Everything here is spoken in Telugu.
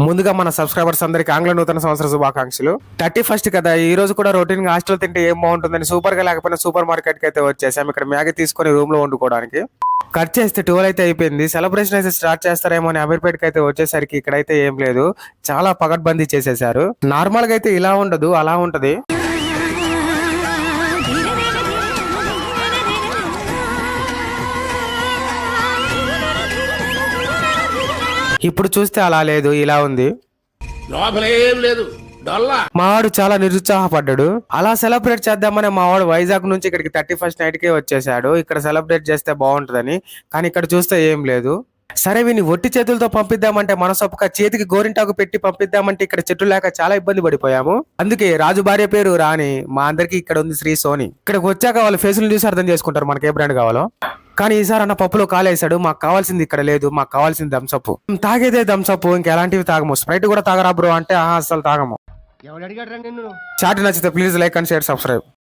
ముందుగా మన సబ్స్క్రైబర్స్ అందరికి ఆంగ్ల నూతన సంవత్సర శుభాకాంక్షలు. 31st కదా, ఈ రోజు కూడా రొటీన్ గా హాస్టల్ తింటే ఏం బాగుంటుందని సూపర్ గా లేకపోయినా సూపర్ మార్కెట్ కి అయితే వచ్చేసాం. ఇక్కడ మ్యాగీ తీసుకుని రూమ్ లో వండుకోవడానికి. కట్ చేస్తే 12 అయితే అయిపోయింది. సెలబ్రేషన్ అయితే స్టార్ట్ చేస్తారేమో అని అమీర్పేటకి అయితే వచ్చేసరికి ఇక్కడైతే ఏం లేదు, చాలా పగడ్బందీ చేసేసారు. నార్మల్ గా అయితే ఇలా ఉండదు, అలా ఉంటది. ఇప్పుడు చూస్తే అలా లేదు, ఇలా ఉంది. మావాడు చాలా నిరుత్సాహపడ్డాడు. అలా సెలబ్రేట్ చేద్దామని మావాడు వైజాగ్ నుంచి ఇక్కడికి 31st నైట్ కే వచ్చేసాడు, ఇక్కడ సెలబ్రేట్ చేస్తే బాగుంటదని. కానీ ఇక్కడ చూస్తే ఏం లేదు. సరే వీని ఒట్టి చేతులతో పంపిద్దామంటే మనసొప్పక చేతికి గోరింటాకు పెట్టి పంపిద్దామంటే ఇక్కడ చెట్టు లేక చాలా ఇబ్బంది పడిపోయాము. అందుకే రాజు భార్య పేరు రాణి, మా అందరికి ఇక్కడ ఉంది శ్రీ సోని. ఇక్కడికి వచ్చాక వాళ్ళ ఫేసులు చూసి అర్థం చేసుకుంటారు మనకి ఏ బ్రాండ్ కావాలో. కానీ ఈసారి అన్న పప్పులో కాలేసాడు. మాకు కావాల్సింది ఇక్కడ లేదు, మాకు కావాల్సింది థమ్సప్. తాగేదే థమ్సప్, ఇంకెలాంటివి తాగము. స్ప్రైట్ కూడా తాగరా బ్రో అంటే అసలు తాగము. చాట్ నచ్చితే please like and share, subscribe.